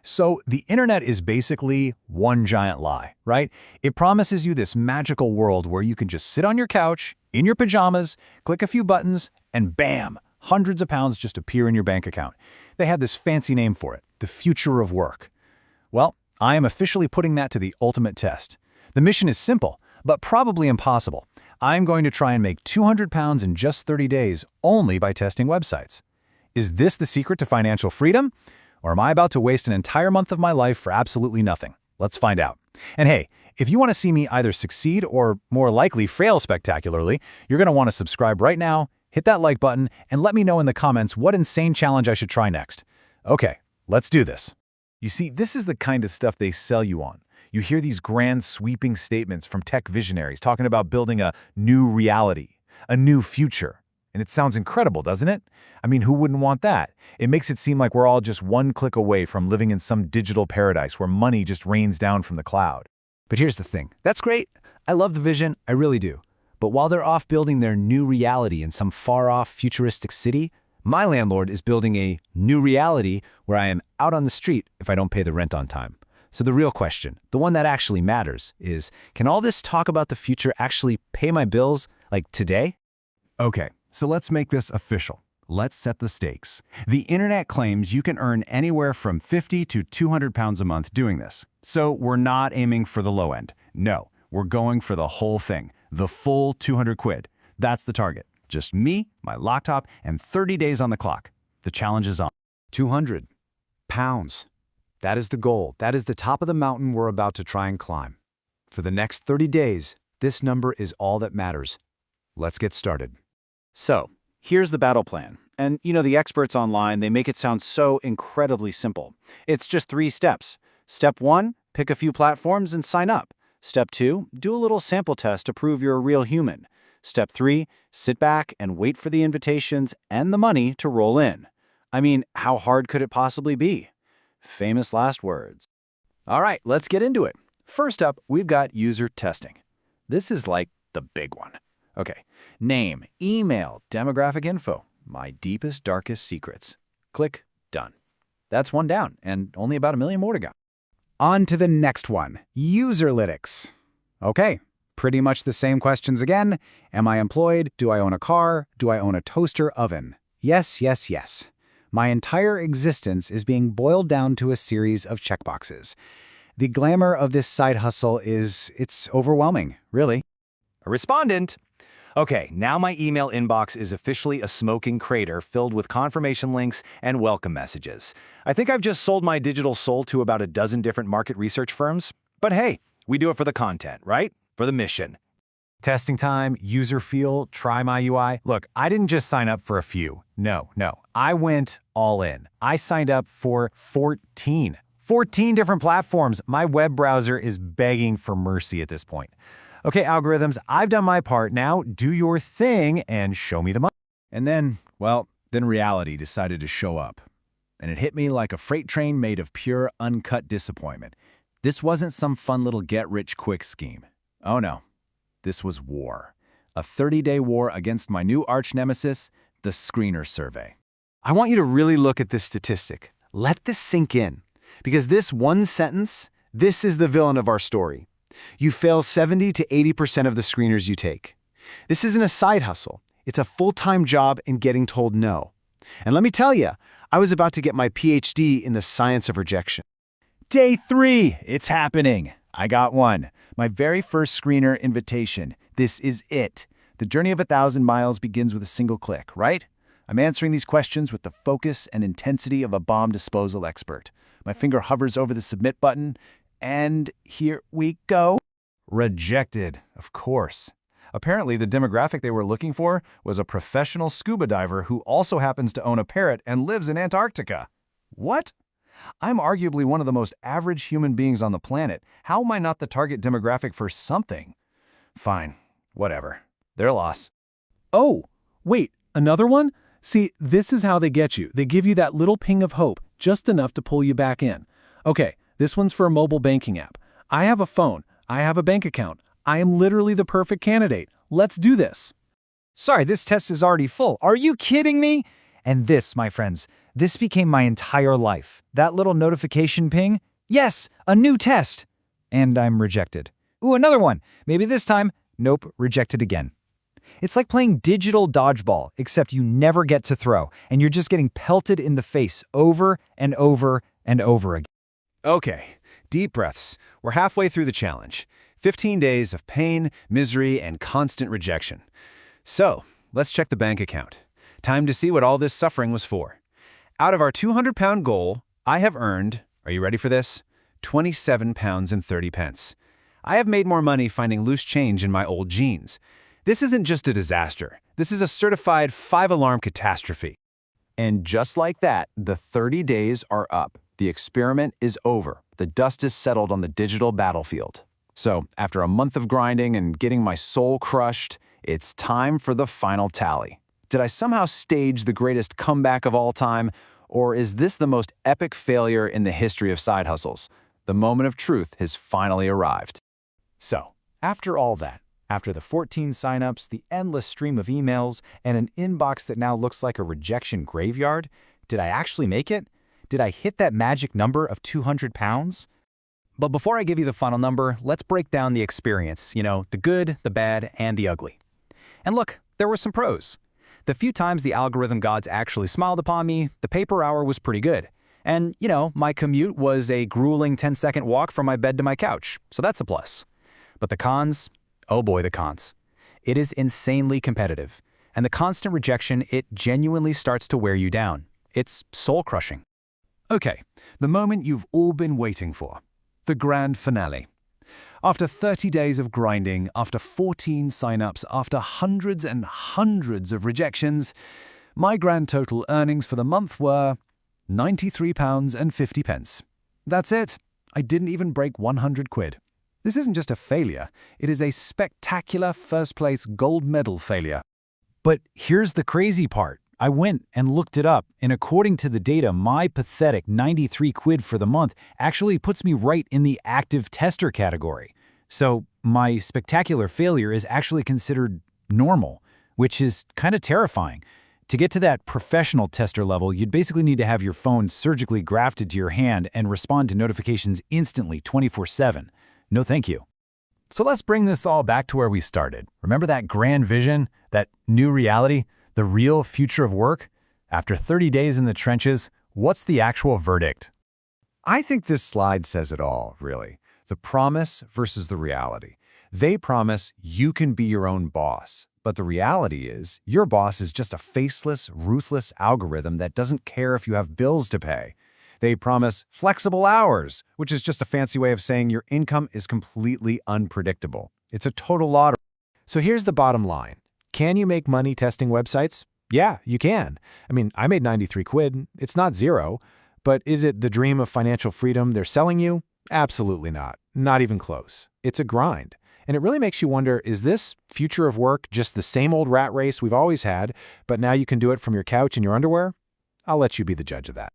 So the internet is basically one giant lie, right? It promises you this magical world where you can just sit on your couch, in your pajamas, click a few buttons, and bam, hundreds of pounds just appear in your bank account. They have this fancy name for it, the future of work. Well, I am officially putting that to the ultimate test. The mission is simple, but probably impossible. I'm going to try and make 200 pounds in just 30 days only by testing websites. Is this the secret to financial freedom? Or am I about to waste an entire month of my life for absolutely nothing? Let's find out. And hey, if you want to see me either succeed or, more likely, fail spectacularly, you're going to want to subscribe right now, hit that like button, and let me know in the comments what insane challenge I should try next. Okay, let's do this. You see, this is the kind of stuff they sell you on. You hear these grand, sweeping statements from tech visionaries talking about building a new reality, a new future. And it sounds incredible, doesn't it? I mean, who wouldn't want that? It makes it seem like we're all just one click away from living in some digital paradise where money just rains down from the cloud. But here's the thing. That's great. I love the vision. I really do. But while they're off building their new reality in some far-off futuristic city, my landlord is building a new reality where I am out on the street if I don't pay the rent on time. So the real question, the one that actually matters, is can all this talk about the future actually pay my bills, like today? Okay. So let's make this official. Let's set the stakes. The internet claims you can earn anywhere from 50 to 200 pounds a month doing this. So we're not aiming for the low end. No, we're going for the whole thing, the full 200 quid. That's the target. Just me, my laptop, and 30 days on the clock. The challenge is on. 200 pounds. That is the goal. That is the top of the mountain we're about to try and climb. For the next 30 days, this number is all that matters. Let's get started. So, here's the battle plan. And the experts online, they make it sound so incredibly simple. It's just 3 steps. Step 1, pick a few platforms and sign up. Step 2, do a little sample test to prove you're a real human. Step 3, sit back and wait for the invitations and the money to roll in. I mean, how hard could it possibly be? Famous last words. All right, let's get into it. First up, we've got user testing. This is like the big one. Okay, name, email, demographic info, my deepest, darkest secrets. Click Done. That's one down, and only about 1 million more to go. On to the next one, userlytics. Okay, pretty much the same questions again. Am I employed? Do I own a car? Do I own a toaster oven? Yes, yes, yes. My entire existence is being boiled down to a series of checkboxes. The glamour of this side hustle it's overwhelming, really. A respondent. Okay, now my email inbox is officially a smoking crater filled with confirmation links and welcome messages. I think I've just sold my digital soul to about a dozen different market research firms. But hey, we do it for the content, right? For the mission. Testing time, user feel, try my UI. Look, I didn't just sign up for a few. No. I went all in. I signed up for 14 different platforms. My web browser is begging for mercy at this point. Okay, algorithms, I've done my part. Now do your thing and show me the money. And then reality decided to show up. And it hit me like a freight train made of pure, uncut disappointment. This wasn't some fun little get-rich-quick scheme. Oh no, this was war. A 30-day war against my new arch-nemesis, the screener survey. I want you to really look at this statistic. Let this sink in. Because this one sentence, this is the villain of our story. You fail 70 to 80% of the screeners you take. This isn't a side hustle. It's a full-time job in getting told no. And let me tell you, I was about to get my PhD in the science of rejection. Day 3, it's happening. I got one. My very first screener invitation. This is it. The journey of 1,000 miles begins with a single click, right? I'm answering these questions with the focus and intensity of a bomb disposal expert. My finger hovers over the submit button, and here we go. Rejected, of course. Apparently, the demographic they were looking for was a professional scuba diver who also happens to own a parrot and lives in Antarctica. What? I'm arguably one of the most average human beings on the planet. How am I not the target demographic for something? Fine, whatever. Their loss. Oh, wait, another one? See, this is how they get you. They give you that little ping of hope, just enough to pull you back in. Okay, this one's for a mobile banking app. I have a phone. I have a bank account. I am literally the perfect candidate. Let's do this. Sorry, this test is already full. Are you kidding me? And this, my friends, This became my entire life. That little notification ping, yes, a new test. And I'm rejected. Ooh, another one. Maybe this time, nope, rejected again. It's like playing digital dodgeball, except you never get to throw, and you're just getting pelted in the face over and over and over again. Okay, deep breaths. We're halfway through the challenge. 15 days of pain, misery, and constant rejection. So, let's check the bank account. Time to see what all this suffering was for. Out of our 200-pound goal, I have earned, are you ready for this? 27 pounds and 30 pence. I have made more money finding loose change in my old jeans. This isn't just a disaster. This is a certified 5-alarm catastrophe. And just like that, the 30 days are up. The experiment is over. The dust is settled on the digital battlefield. So, after a month of grinding and getting my soul crushed, it's time for the final tally. Did I somehow stage the greatest comeback of all time, or is this the most epic failure in the history of side hustles? The moment of truth has finally arrived. So, after all that, after the 14 signups, the endless stream of emails, and an inbox that now looks like a rejection graveyard, did I actually make it? Did I hit that magic number of 200 pounds? But before I give you the final number, let's break down the experience, the good, the bad, and the ugly. And look, there were some pros. The few times the algorithm gods actually smiled upon me, the paper hour was pretty good. And, my commute was a grueling 10-second walk from my bed to my couch, so that's a plus. But the cons? Oh boy, the cons. It is insanely competitive, and the constant rejection, it genuinely starts to wear you down. It's soul-crushing. Okay, the moment you've all been waiting for. The grand finale. After 30 days of grinding, after 14 signups, after hundreds and hundreds of rejections, my grand total earnings for the month were £93 and 50 pence. That's it. I didn't even break 100 quid. This isn't just a failure, it is a spectacular first-place gold medal failure. But here's the crazy part. I went and looked it up, and according to the data, my pathetic 93 quid for the month actually puts me right in the active tester category. So my spectacular failure is actually considered normal, which is kind of terrifying. To get to that professional tester level, you'd basically need to have your phone surgically grafted to your hand and respond to notifications instantly 24/7. No thank you. So let's bring this all back to where we started. Remember that grand vision, that new reality? The real future of work? After 30 days in the trenches, what's the actual verdict? I think this slide says it all, really. The promise versus the reality. They promise you can be your own boss, but the reality is your boss is just a faceless, ruthless algorithm that doesn't care if you have bills to pay. They promise flexible hours, which is just a fancy way of saying your income is completely unpredictable. It's a total lottery. So here's the bottom line. Can you make money testing websites? Yeah, you can. I made 93 quid. It's not zero. But is it the dream of financial freedom they're selling you? Absolutely not. Not even close. It's a grind. And it really makes you wonder, is this future of work just the same old rat race we've always had, but now you can do it from your couch in your underwear? I'll let you be the judge of that.